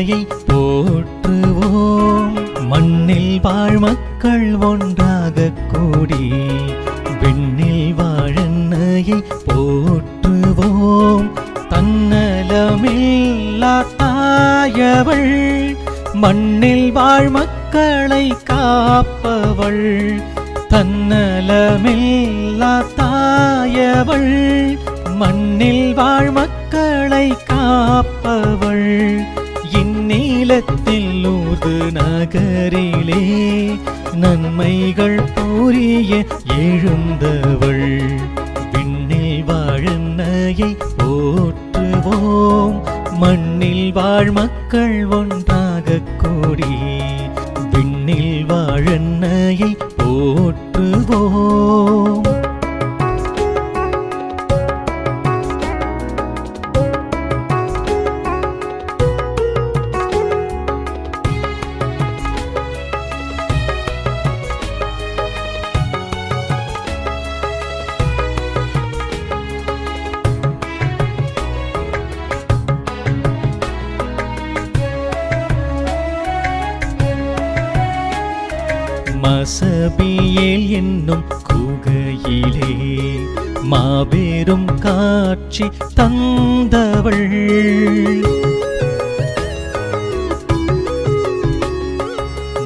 அன்னையை போற்றுவோம். மண்ணில் வாழ் மக்கள் ஒன்றாக கூடி விண்ணில் வாழ் அன்னையை போற்றுவோம். தன்னலமில்லா தாயவள், மண்ணில் வாழ் மக்களை காப்பவள். தன்னலமில்லா தாயவள், மண்ணில் வாழ் மக்களை காப்பவள். இந்நீலத்தில் ஊர்து நகரிலே நன்மைகள் புரிய எழுந்தவள். விண்ணில் வாழ் அன்னையை போற்றுவோம். மண்ணில் வாழ் மக்கள் ஒன்றாக கூடி விண்ணில் வாழ் அன்னையை போற்றுவோம். மசபியேல் என்னும் குகையிலே மாபெரும் காட்சி தந்தவள்.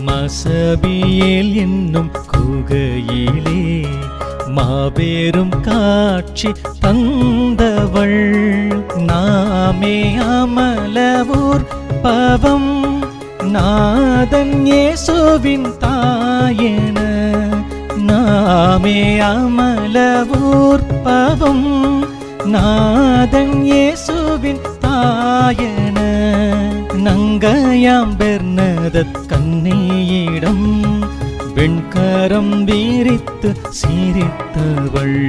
மசபியேல் என்னும் குகையிலே மாபெரும் காட்சி தந்தவள். நாமே அமலவூர் பவம் நாதன் இயேசுவின் தாயென. நாமே அமலவூர் பவம் நாதன் இயேசுவின் தாயென. நங்கையாம் பெர்னதத் கன்னியிடம் வெண்கரம் விரித்து சிரித்தவள்.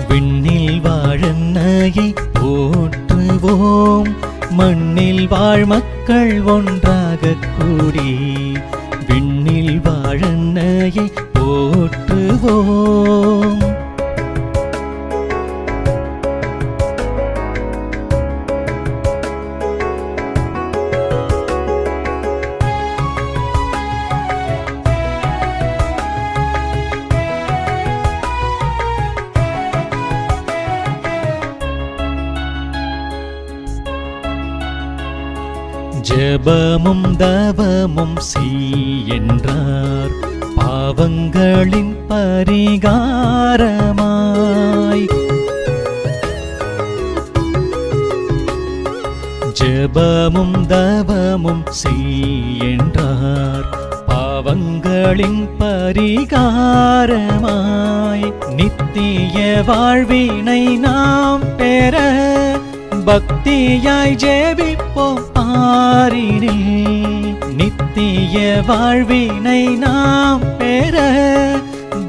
விண்ணில் வாழ் அன்னையை போற்றுவோம். மண்ணில் வாழ் மக்கள் ஒன்றாக கூடி விண்ணில் வாழ் அன்னையை போற்றுவோம். ஜெபமும் தவமும் செய்யென்றார் பாவங்களின் பரிகாரமாய். ஜெபமும் தவமும் செய்யென்றார் பாவங்களின் பரிகாரமாய். நித்திய வாழ்வினை நாம் பெற பக்தியாய் ஜெபிப்போம் பாரினில். நித்திய வாழ்வினை நாம் பெற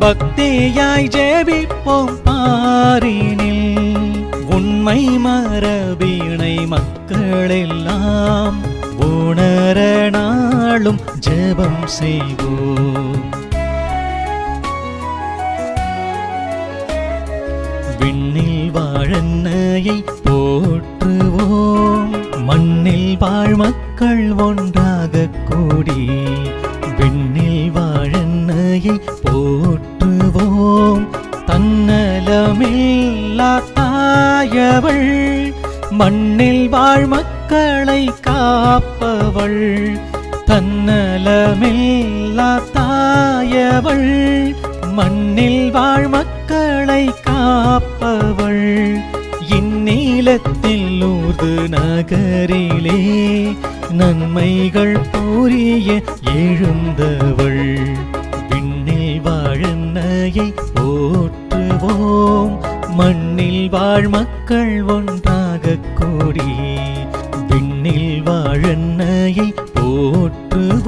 பக்தியாய் ஜெபிப்போம் பாரினில். உண்மை மரபினை மக்களெல்லாம் உணர நாளும் ஜெபம் செய்வோம். விண்ணில் வாழ் அன்னையை போற்றுவோம். மண்ணில் வாழ் மக்கள் ஒன்றாக கூடி விண்ணில் வாழ் அன்னையை போற்றுவோம். தன்னலமில்லா தாயவள், மண்ணில் வாழ் மக்களை காப்பவள். தன்னலமில்லா தாயவள், மண்ணில் வாழ் மக்களை காப்பவள். இந்நீலத்தில் ஊர்து நகரிலே நன்மைகள் புரிய எழுந்தவள். விண்ணில் வாழ் அன்னையை போற்றுவோம். மண்ணில் வாழ் மக்கள் ஒன்றாக கூடி விண்ணில் வாழ் அன்னையை போற்றுவோம்.